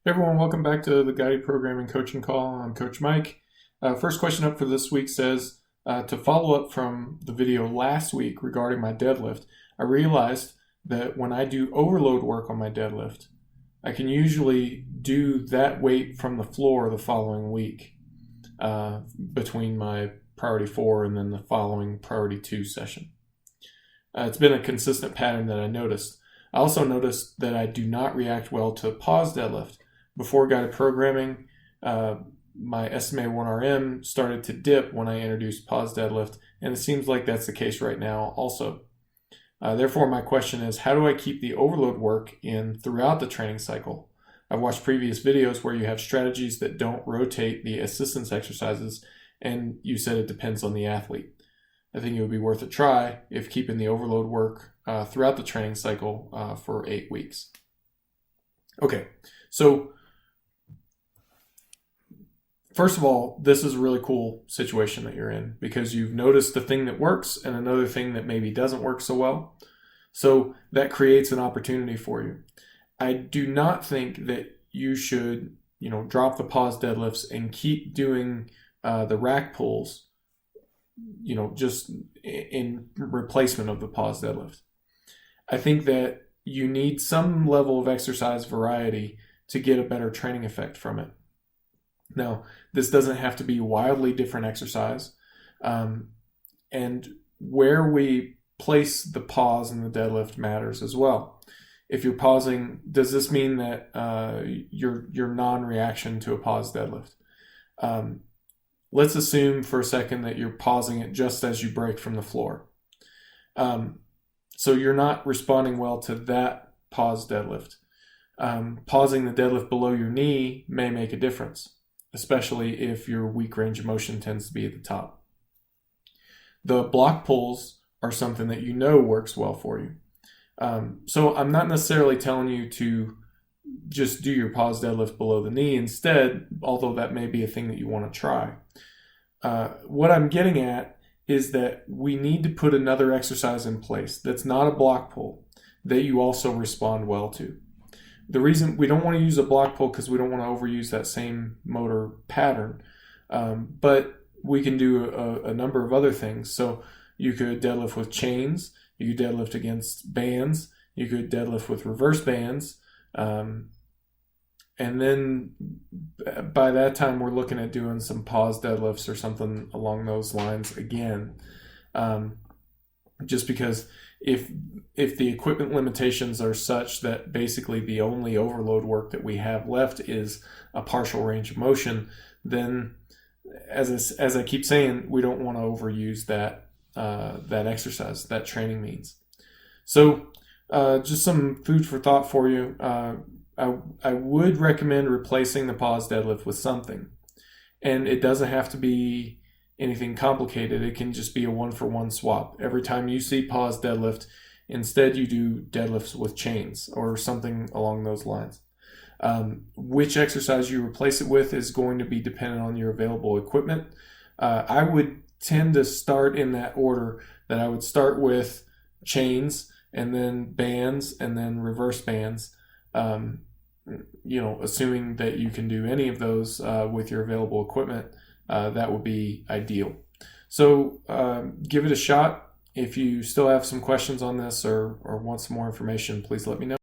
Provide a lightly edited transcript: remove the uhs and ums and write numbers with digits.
Hey everyone, welcome back to the Guided Programming Coaching Call. I'm Coach Mike. First question up for this week says, to follow up from the video last week regarding my deadlift, I realized that when I do overload work on my deadlift, I can usually do that weight from the floor the following week between my priority 4 and then the following priority 2 session. It's been a consistent pattern that I noticed. I also noticed that I do not react well to pause deadlift. Before guided programming, my estimated 1RM started to dip when I introduced pause deadlift, and it seems like that's the case right now also. Therefore, my question is, how do I keep the overload work in throughout the training cycle? I've watched previous videos where you have strategies that don't rotate the assistance exercises, and you said it depends on the athlete. I think it would be worth a try if keeping the overload work throughout the training cycle for 8 weeks. Okay, so first of all, this is a really cool situation that you're in because you've noticed the thing that works and another thing that maybe doesn't work so well. So that creates an opportunity for you. I do not think that you should, drop the pause deadlifts and keep doing the rack pulls, just in replacement of the pause deadlift. I think that you need some level of exercise variety to get a better training effect from it. Now, this doesn't have to be wildly different exercise. And where we place the pause in the deadlift matters as well. If you're pausing, does this mean that your non-reaction to a pause deadlift? Let's assume for a second that you're pausing it just as you break from the floor. So you're not responding well to that pause deadlift. Pausing the deadlift below your knee may make a difference, especially if your weak range of motion tends to be at the top. The block pulls are something that works well for you. So I'm not necessarily telling you to just do your pause deadlift below the knee instead, although that may be a thing that you want to try. What I'm getting at is that we need to put another exercise in place that's not a block pull that you also respond well to. The reason we don't want to use a block pull because we don't want to overuse that same motor pattern, but we can do a number of other things. So you could deadlift with chains, you could deadlift against bands, you could deadlift with reverse bands, and then by that time we're looking at doing some pause deadlifts or something along those lines again, just because if the equipment limitations are such that basically the only overload work that we have left is a partial range of motion, then as I keep saying, we don't want to overuse that exercise, that training means. So just some food for thought for you. I would recommend replacing the pause deadlift with something, and it doesn't have to be anything complicated. It can just be a 1-for-1 swap. Every time you see pause deadlift, instead you do deadlifts with chains or something along those lines. Which exercise you replace it with is going to be dependent on your available equipment. I would tend to start in that order, that I would start with chains and then bands and then reverse bands. Assuming that you can do any of those with your available equipment, that would be ideal. So give it a shot. If you still have some questions on this or want some more information, please let me know.